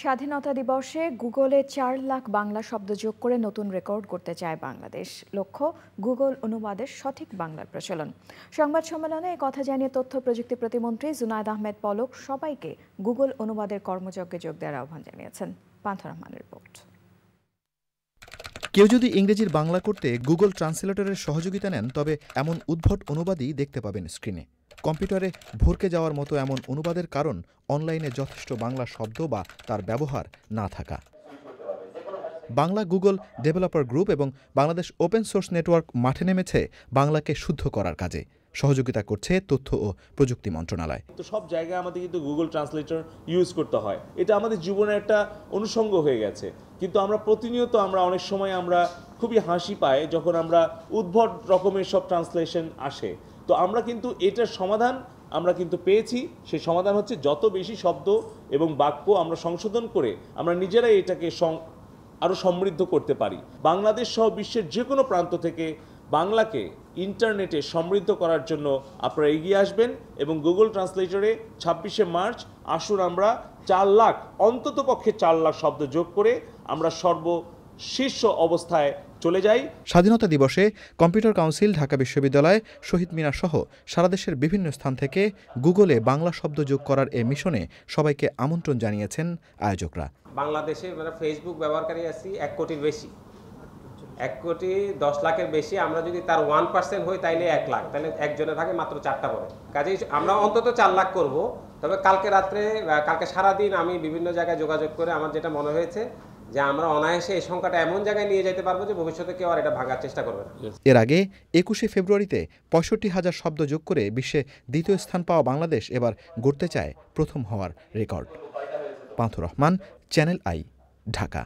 স্বাধীনতা দিবসে গুগলে ৪ লাখ বাংলা শব্দ যোগ করে নতুন রেকর্ড করতে চায় বাংলাদেশ। লক্ষ্য গুগল অনুবাদের সঠিক বাংলার প্রচলন। সংবাদ সম্মেলনে এই কথা জানিয়ে তথ্য প্রযুক্তি প্রতিমন্ত্রী জুনায়েদ আহমেদ পলক সবাইকে গুগল অনুবাদের কর্মযজ্ঞে যোগ দেওয়ার আহ্বান জানিয়েছেন। পান্থা রহমানের রিপোর্ট। কেউ যদি ইংরেজির বাংলা করতে গুগল ট্রান্সলেটরের সহযোগিতা নেন তবে এমন উদ্ভট অনুবাদই দেখতে পাবেন স্ক্রিনে। কম্পিউটারে ভরকে যাওয়ার মতো এমন অনুবাদের কারণ অনলাইনে যথেষ্ট বাংলা শব্দ বা তার ব্যবহার না থাকা। বাংলা গুগল ডেভেলপার গ্রুপ এবং বাংলাদেশ ওপেন সোর্স নেটওয়ার্ক মাঠে নেমেছে বাংলাকে শুদ্ধ করার কাজে। সহযোগিতা করছে তথ্য ও প্রযুক্তি মন্ত্রণালয়। তো সব জায়গায় আমাদের কিন্তু গুগল ট্রান্সলেটর ইউজ করতে হয়, এটা আমাদের জীবনের একটা অনুষঙ্গ হয়ে গেছে। কিন্তু আমরা প্রতিনিয়ত অনেক সময় খুবই হাসি পাই যখন আমরা উদ্ভট রকমের সব ট্রান্সলেশন আসে। তো আমরা কিন্তু এটার সমাধান পেয়েছি। সেই সমাধান হচ্ছে যত বেশি শব্দ এবং বাক্য আমরা সংশোধন করে আমরা নিজেরাই এটাকে আরও সমৃদ্ধ করতে পারি। বাংলাদেশ সহ বিশ্বের যে কোনো প্রান্ত থেকে বাংলাকে ইন্টারনেটে সমৃদ্ধ করার জন্য আপনারা এগিয়ে আসবেন এবং গুগল ট্রান্সলেটরে ২৬শে মার্চ আসুন আমরা ৪ লাখ অন্ততপক্ষে ৪ লাখ শব্দ যোগ করে আমরা সর্বশীর্ষ অবস্থায় চলে যাই। স্বাধীনতা দিবসে কম্পিউটার কাউন্সিল, ঢাকা বিশ্ববিদ্যালয়, শহীদ মিনার সহ সারা দেশের বিভিন্ন স্থান থেকে গুগলে বাংলা শব্দ যোগ করার এই মিশনে সবাইকে আমন্ত্রণ জানিয়েছেন আয়োজকরা। বাংলাদেশে ফেসবুক ব্যবহারকারী আছি ১ কোটির বেশি, ১ কোটি ১০ লাখের বেশি। আমরা যদি তার 1% হই তাইলে ১ লাখ, তাহলে একজনের ভাগে মাত্র 4টা পড়ে। কাজেই আমরা অন্তত 4 লাখ করব। তবে কালকে সারাদিন আমি বিভিন্ন জায়গায় যোগাযোগ করে আমার যেটা মনে হয়েছে যে আমরা অনায়াসে এই সংখ্যাটা এমন জায়গায় নিয়ে যেতে পারবো যে ভবিষ্যতে কেউ আর এটা ভাঙার চেষ্টা করবে না। এর আগে ২১শে ফেব্রুয়ারিতে ৬৫,০০০ শব্দ যোগ করে বিশ্বে দ্বিতীয় স্থান পাওয়া বাংলাদেশ এবার গড়তে চায় প্রথম হওয়ার record. Pantha Rahman, channel I, Dhaka.